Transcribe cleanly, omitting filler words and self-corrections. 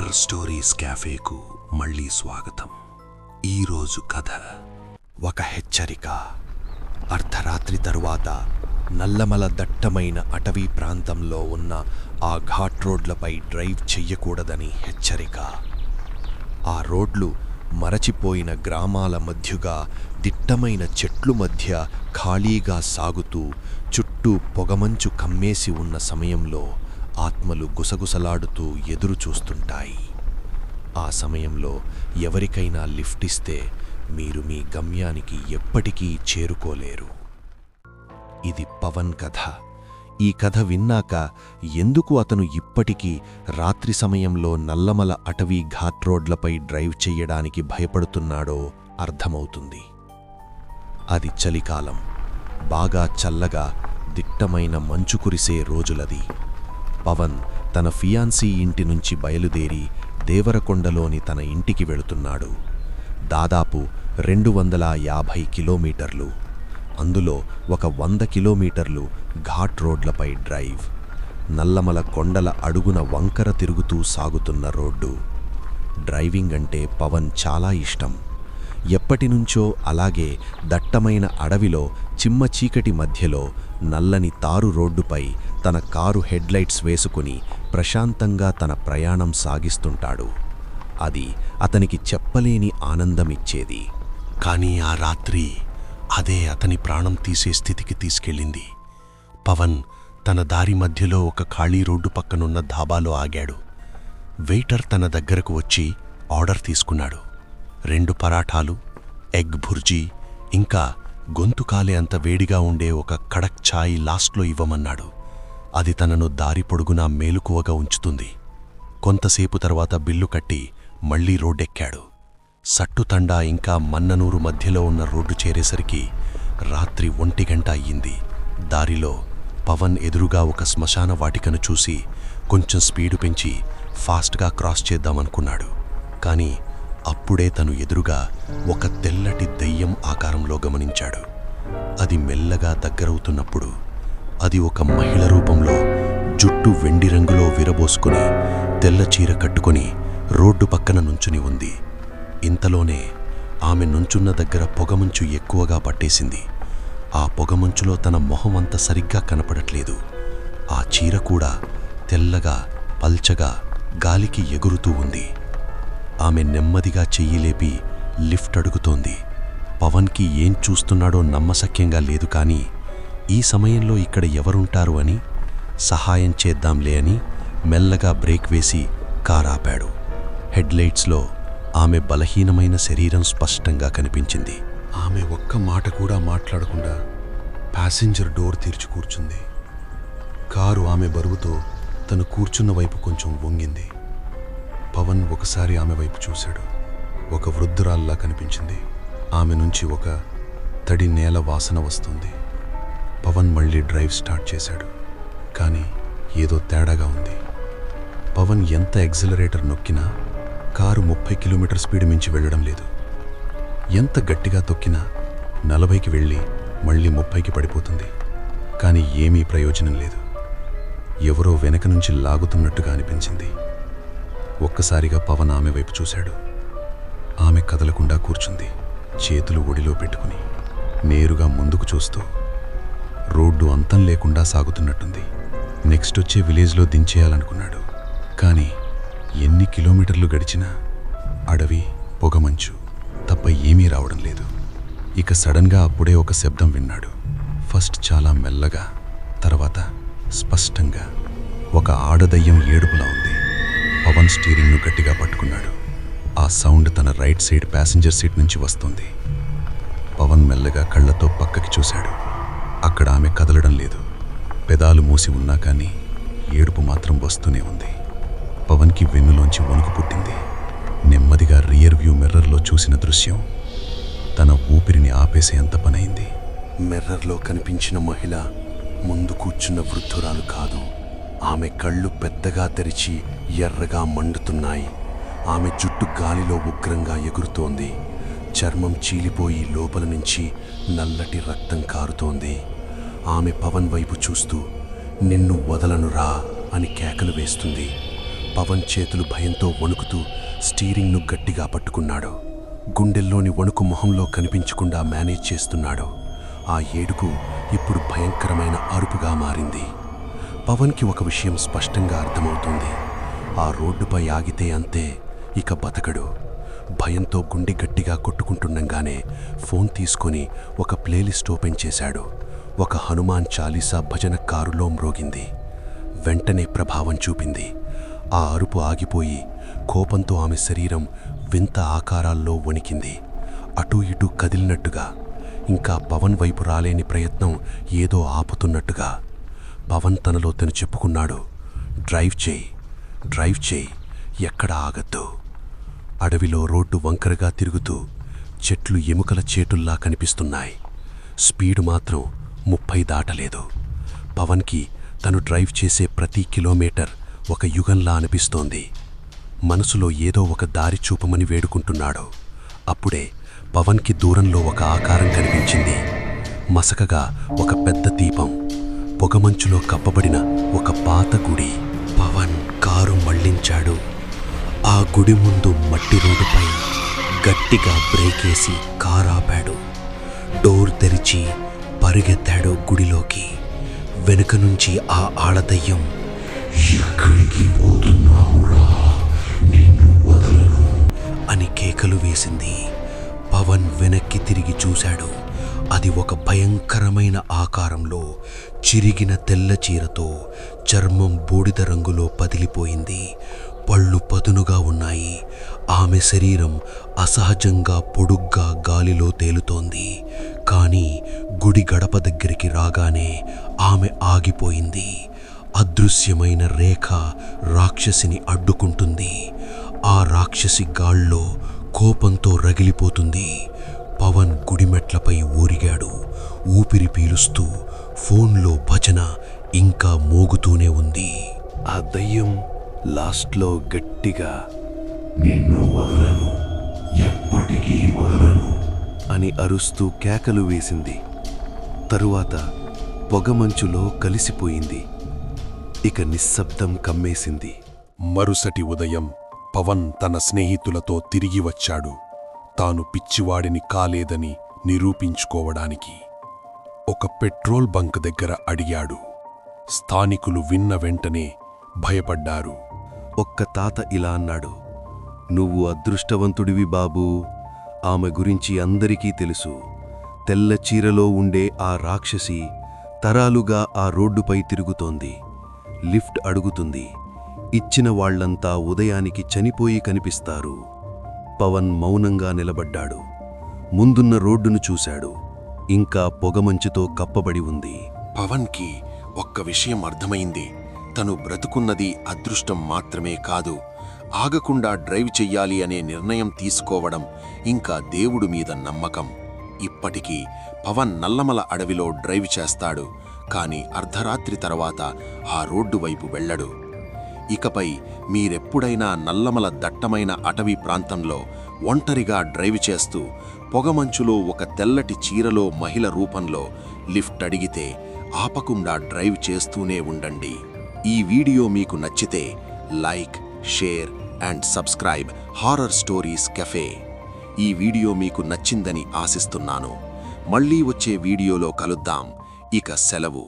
Horror stories క్యాఫేకు మళ్ళీ స్వాగతం. ఈరోజు కథ ఒక హెచ్చరిక. అర్ధరాత్రి తరువాత నల్లమల దట్టమైన అటవీ ప్రాంతంలో ఉన్న ఆ ఘాట్ రోడ్లపై డ్రైవ్ చెయ్యకూడదని హెచ్చరిక. ఆ రోడ్లు మరచిపోయిన గ్రామాల మధ్యగా దిట్టమైన చెట్లు మధ్య ఖాళీగా సాగుతూ చుట్టూ పొగమంచు కమ్మేసి ఉన్న సమయంలో ఆత్మలు గుసగుసలాడుతూ ఎదురు చూస్తుంటాయి. ఆ సమయంలో ఎవరికైనా లిఫ్ట్ ఇస్తే మీరు మీ గమ్యానికి ఎప్పటికీ చేరుకోలేరు. ఇది పవన్ కథ. ఈ కథ విన్నాక ఎందుకు అతను ఇప్పటికీ రాత్రి సమయంలో నల్లమల అటవీ ఘాట్ రోడ్లపై డ్రైవ్ చెయ్యడానికి భయపడుతున్నాడో అర్థమవుతుంది. అది చలికాలం. బాగా చల్లగా దిట్టమైన మంచు కురిసే రోజులది. పవన్ తన ఫియాన్సీ ఇంటి నుంచి బయలుదేరి దేవరకొండలోని తన ఇంటికి వెళుతున్నాడు. దాదాపు 250 కిలోమీటర్లు. అందులో ఒక 100 కిలోమీటర్లు ఘాట్ రోడ్లపై డ్రైవ్. నల్లమల కొండల అడుగున వంకర తిరుగుతూ సాగుతున్న రోడ్డు. డ్రైవింగ్ అంటే పవన్ చాలా ఇష్టం. ఎప్పటినుంచో అలాగే దట్టమైన అడవిలో చిమ్మ చీకటి మధ్యలో నల్లని తారు రోడ్డుపై తన కారు హెడ్లైట్స్ వేసుకుని ప్రశాంతంగా తన ప్రయాణం సాగిస్తుంటాడు. అది అతనికి చెప్పలేని ఆనందమిచ్చేది. కానీ ఆ రాత్రి అదే అతని ప్రాణం తీసే స్థితికి తీసుకెళ్ళింది. పవన్ తన దారి మధ్యలో ఒక ఖాళీ రోడ్డు పక్కనున్న ధాబాలో ఆగాడు. వెయిటర్ తన దగ్గరకు వచ్చి ఆర్డర్ తీసుకున్నాడు. 2 పరాఠాలు, ఎగ్ భుర్జీ, ఇంకా గొంతు కాలే అంత వేడిగా ఉండే ఒక కడక్ ఛాయ్ లాస్ట్లో ఇవ్వమన్నాడు. అది తనను దారి పొడుగునా మేలుకువగా ఉంచుతుంది. కొంతసేపు తర్వాత బిల్లు కట్టి మళ్లీ రోడ్డెక్కాడు. సట్టుతండా ఇంకా మన్ననూరు మధ్యలో ఉన్న రోడ్డు చేరేసరికి రాత్రి 1 గంట అయ్యింది. దారిలో పవన్ ఎదురుగా ఒక శ్మశాన వాటికను చూసి కొంచెం స్పీడు పెంచి ఫాస్ట్గా క్రాస్ చేద్దామనుకున్నాడు. కానీ అప్పుడే తను ఎదురుగా ఒక తెల్లటి దెయ్యం ఆకారంలో గమనించాడు. అది మెల్లగా దగ్గరవుతున్నప్పుడు అది ఒక మహిళ రూపంలో జుట్టు వెండి రంగులో విరబోసుకుని తెల్ల చీర కట్టుకుని రోడ్డు పక్కన నుంచుని ఉంది. ఇంతలోనే ఆమె నుంచున్న దగ్గర పొగమంచు ఎక్కువగా పట్టేసింది. ఆ పొగమంచులో తన మొహమంత సరిగ్గా కనపడట్లేదు. ఆ చీర కూడా తెల్లగా పల్చగా గాలికి ఎగురుతూ ఉంది. ఆమె నెమ్మదిగా చెయ్యి లేపి లిఫ్ట్ అడుగుతోంది. పవన్కి ఏం చూస్తున్నాడో నమ్మశక్యంగా లేదు. కానీ ఈ సమయంలో ఇక్కడ ఎవరుంటారు అని సహాయం చేద్దాంలే అని మెల్లగా బ్రేక్ వేసి కారు ఆపాడు. హెడ్లైట్స్లో ఆమె బలహీనమైన శరీరం స్పష్టంగా కనిపించింది. ఆమె ఒక్క మాట కూడా మాట్లాడకుండా ప్యాసింజర్ డోర్ తెరిచి కూర్చుంది. కారు ఆమె బరువుతో తను కూర్చున్న వైపు కొంచెం వంగింది. పవన్ ఒకసారి ఆమె వైపు చూశాడు. ఒక వృద్ధురాల్లా కనిపించింది. ఆమె నుంచి ఒక తడి నేల వాసన వస్తుంది. పవన్ మళ్ళీ డ్రైవ్ స్టార్ట్ చేశాడు. కానీ ఏదో తేడాగా ఉంది. పవన్ ఎంత ఎగ్జిలరేటర్ నొక్కినా కారు 30 కిలోమీటర్ స్పీడ్ మించి వెళ్ళడం లేదు. ఎంత గట్టిగా తొక్కినా 40కి వెళ్ళి మళ్ళీ 30కి పడిపోతుంది. కానీ ఏమీ ప్రయోజనం లేదు. ఎవరో వెనక నుంచి లాగుతున్నట్టుగా అనిపించింది. ఒక్కసారిగా పవన్ ఆమె వైపు చూశాడు. ఆమె కదలకుండా కూర్చుంది, చేతులు ఒడిలో పెట్టుకుని నేరుగా ముందుకు చూస్తూ. రోడ్డు అంతం లేకుండా సాగుతున్నట్టుంది. నెక్స్ట్ వచ్చే విలేజ్లో దించేయాలనుకున్నాడు. కానీ ఎన్ని కిలోమీటర్లు గడిచినా అడవి, పొగమంచు తప్ప ఏమీ రావడం లేదు. ఇక సడన్గా అప్పుడే ఒక శబ్దం విన్నాడు. ఫస్ట్ చాలా మెల్లగా, తర్వాత స్పష్టంగా ఒక ఆడదయ్యం ఏడుపులా ఉంది. పవన్ స్టీరింగ్ను గట్టిగా పట్టుకున్నాడు. ఆ సౌండ్ తన రైట్ సైడ్ ప్యాసింజర్ సీట్ నుంచి వస్తుంది. పవన్ మెల్లగా కళ్ళతో పక్కకి చూశాడు. అక్కడ ఆమె కదలడం లేదు. పెదాలు మూసి ఉన్నా కానీ ఏడుపు మాత్రం వస్తూనే ఉంది. పవన్కి వెన్నులోంచి వణుకు పుట్టింది. నెమ్మదిగా రియర్ వ్యూ మిర్రర్లో చూసిన దృశ్యం తన ఊపిరిని ఆపేసేంత పనైంది. మిర్రర్లో కనిపించిన మహిళ ముందు కూర్చున్న వృద్ధురాలు కాదు. ఆమె కళ్ళు పెద్దగా తెరిచి ఎర్రగా మండుతున్నాయి. ఆమె జుట్టు గాలిలో ఉగ్రంగా ఎగురుతోంది. చర్మం చీలిపోయి లోపల నుంచి నల్లటి రక్తం కారుతోంది. ఆమె పవన్ వైపు చూస్తూ, నిన్ను వదలనురా అని కేకలు వేస్తుంది. పవన్ చేతులు భయంతో వణుకుతూ స్టీరింగ్ను గట్టిగా పట్టుకున్నాడు. గుండెల్లోని వణుకు మొహంలో కనిపించకుండా మేనేజ్ చేస్తున్నాడు. ఆ ఏడుపు ఇప్పుడు భయంకరమైన అరుపుగా మారింది. పవన్కి ఒక విషయం స్పష్టంగా అర్థమవుతుంది. ఆ రోడ్డుపై ఆగితే అంతే, ఇక బతకడు. భయంతో గుండె గట్టిగా కొట్టుకుంటుండగానే ఫోన్ తీసుకొని ఒక ప్లేలిస్ట్ ఓపెన్ చేశాడు. ఒక హనుమాన్ చాలీసా భజన కారులో మ్రోగింది. వెంటనే ప్రభావం చూపింది. ఆ అరుపు ఆగిపోయి కోపంతో ఆమె శరీరం వింత ఆకారాల్లో వణికింది. అటూ ఇటూ కదిలినట్టుగా, ఇంకా పవన్ వైపు రాలేని ప్రయత్నం ఏదో ఆపుతున్నట్టుగా. పవన్ తనలో తను చెప్పుకున్నాడు, డ్రైవ్ చేయి, ఎక్కడ ఆగద్దు. అడవిలో రోడ్డు వంకరగా తిరుగుతూ చెట్లు ఎముకల చేటుల్లా కనిపిస్తున్నాయి. స్పీడు మాత్రం 30 దాటలేదు. పవన్కి తను డ్రైవ్ చేసే ప్రతి కిలోమీటర్ ఒక యుగంలా అనిపిస్తోంది. మనసులో ఏదో ఒక దారి చూపమని వేడుకుంటున్నాడు. అప్పుడే పవన్కి దూరంలో ఒక ఆకారం కనిపించింది. మసకగా ఒక పెద్ద దీపం, పొగమంచులో కప్పబడిన ఒక పాత గుడి. పవన్ కారు మళ్లించాడు. ఆ గుడి ముందు మట్టి రోడ్డుపై గట్టిగా బ్రేకేసి కారు ఆపాడు. డోర్ తెరిచి పరిగెత్తాడు గుడిలోకి. వెనుక నుంచి ఆ ఆడదయ్యం, ఎక్కడికి పోతున్నావురా, నిన్ను వదలను అని కేకలు వేసింది. పవన్ వెనక్కి తిరిగి చూశాడు. అది ఒక భయంకరమైన ఆకారంలో చిరిగిన తెల్ల చీరతో, చర్మం బూడిద రంగులో పదిలిపోయింది. పళ్ళు పదునుగా ఉన్నాయి. ఆమె శరీరం అసహజంగా పొడుగ్గా గాలిలో తేలుతోంది. కానీ గుడి గడప దగ్గరికి రాగానే ఆమె ఆగిపోయింది. అదృశ్యమైన రేఖ రాక్షసిని అడ్డుకుంటుంది. ఆ రాక్షసి గాల్లో కోపంతో రగిలిపోతుంది. పవన్ గుడిమెట్లపై ఊరిగాడు. ఊపిరి పీలుస్తూ ఫోన్లో భజన ఇంకా మోగుతూనే ఉంది. ఆ దయ్యం లాస్ట్లో గట్టిగా, నిన్ను వదలను, ఎప్పటికీ వదలను అని అరుస్తూ కేకలు వేసింది. తరువాత పొగమంచులో కలిసిపోయింది. ఇక నిశ్శబ్దం కమ్మేసింది. మరుసటి ఉదయం పవన్ తన స్నేహితులతో తిరిగి వచ్చాడు. తాను పిచ్చివాడిని కాలేదని నిరూపించుకోవడానికి. ఒక పెట్రోల్ బంక్ దగ్గర అడిగాడు. స్థానికులు విన్న వెంటనే భయపడ్డారు. ఒక్క తాత ఇలా అన్నాడు, నువ్వు అదృష్టవంతుడివి బాబూ. ఆమె గురించి అందరికీ తెలుసు. తెల్ల చీరలో ఉండే ఆ రాక్షసి తరాలుగా ఆ రోడ్డుపై తిరుగుతోంది. లిఫ్ట్ అడుగుతుంది. ఇచ్చిన వాళ్లంతా ఉదయానికి చనిపోయి కనిపిస్తారు. పవన్ మౌనంగా నిలబడ్డాడు. ముందున్న రోడ్డును చూశాడు. ఇంకా పొగమంచుతో కప్పబడి ఉంది. పవన్కి ఒక్క విషయం అర్థమైంది. తను బ్రతుకున్నది అదృష్టం మాత్రమే కాదు, ఆగకుండా డ్రైవ్ చెయ్యాలి అనే నిర్ణయం తీసుకోవడం, ఇంకా దేవుడు మీద నమ్మకం. ఇప్పటికీ పవన్ నల్లమల అడవిలో డ్రైవ్ చేస్తాడు. కానీ అర్ధరాత్రి తర్వాత ఆ రోడ్డు వైపు వెళ్ళడు. ఇకపై మీరెప్పుడైనా నల్లమల దట్టమైన అటవీ ప్రాంతంలో ఒంటరిగా డ్రైవ్ చేస్తూ పొగమంచులో ఒక తెల్లటి చీరలో మహిళ రూపంలో లిఫ్ట్ అడిగితే ఆపకుండా డ్రైవ్ చేస్తూనే ఉండండి. ఈ వీడియో మీకు నచ్చితే like, share and subscribe horror stories cafe. ఈ వీడియో మీకు నచ్చిందని ఆశిస్తున్నాను. మళ్ళీ వచ్చే వీడియోలో కలుద్దాం. ఇక సెలవు.